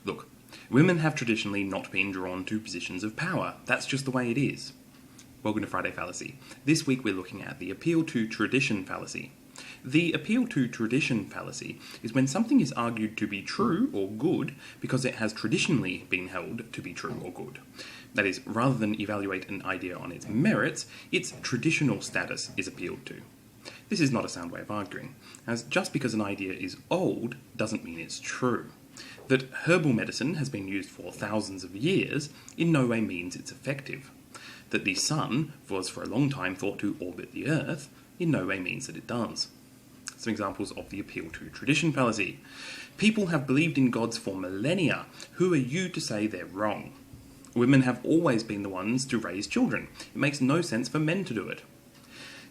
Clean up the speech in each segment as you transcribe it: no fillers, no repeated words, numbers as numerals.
Look, women have traditionally not been drawn to positions of power. That's just the way it is. Welcome to Friday Fallacy. This week we're looking at the appeal to tradition fallacy. The appeal to tradition fallacy is when something is argued to be true or good because it has traditionally been held to be true or good. That is, rather than evaluate an idea on its merits, its traditional status is appealed to. This is not a sound way of arguing, as just because an idea is old doesn't mean it's true. That herbal medicine has been used for thousands of years in no way means it's effective. That the sun was for a long time thought to orbit the earth in no way means that it does. Some examples of the appeal to tradition fallacy. People have believed in gods for millennia. Who are you to say they're wrong? Women have always been the ones to raise children. It makes no sense for men to do it.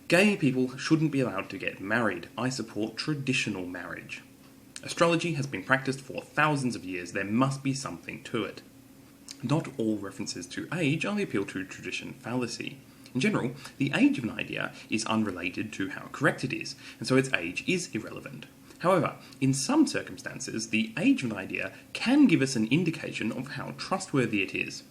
Gay people shouldn't be allowed to get married. I support traditional marriage. Astrology has been practiced for thousands of years. There must be something to it. Not all references to age are the appeal to tradition fallacy. In general, the age of an idea is unrelated to how correct it is, and so its age is irrelevant. However, in some circumstances, the age of an idea can give us an indication of how trustworthy it is.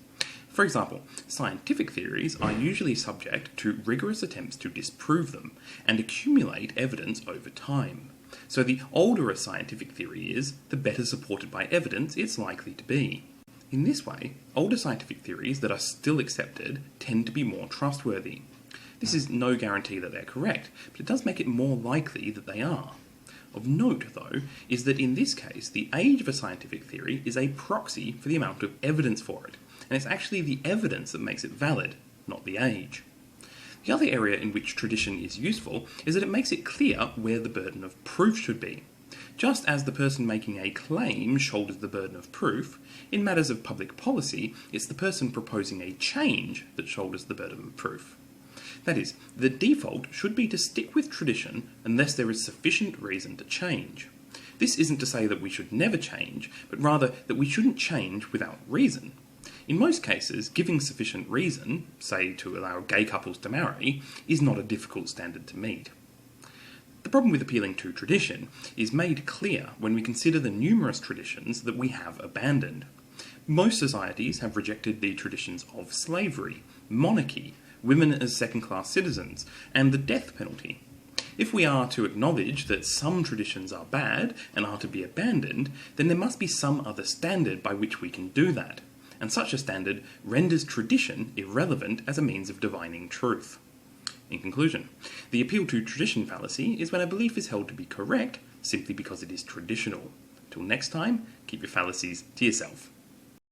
For example, scientific theories are usually subject to rigorous attempts to disprove them and accumulate evidence over time. So the older a scientific theory is, the better supported by evidence it's likely to be. In this way, older scientific theories that are still accepted tend to be more trustworthy. This is no guarantee that they're correct, but it does make it more likely that they are. Of note, though, is that in this case, the age of a scientific theory is a proxy for the amount of evidence for it, and it's actually the evidence that makes it valid, not the age. The other area in which tradition is useful is that it makes it clear where the burden of proof should be. Just as the person making a claim shoulders the burden of proof, in matters of public policy, it's the person proposing a change that shoulders the burden of proof. That is, the default should be to stick with tradition unless there is sufficient reason to change. This isn't to say that we should never change, but rather that we shouldn't change without reason. In most cases, giving sufficient reason, say to allow gay couples to marry, is not a difficult standard to meet. The problem with appealing to tradition is made clear when we consider the numerous traditions that we have abandoned. Most societies have rejected the traditions of slavery, monarchy, women as second-class citizens, and the death penalty. If we are to acknowledge that some traditions are bad and are to be abandoned, then there must be some other standard by which we can do that, and such a standard renders tradition irrelevant as a means of divining truth. In conclusion, the appeal to tradition fallacy is when a belief is held to be correct simply because it is traditional. Till next time, keep your fallacies to yourself.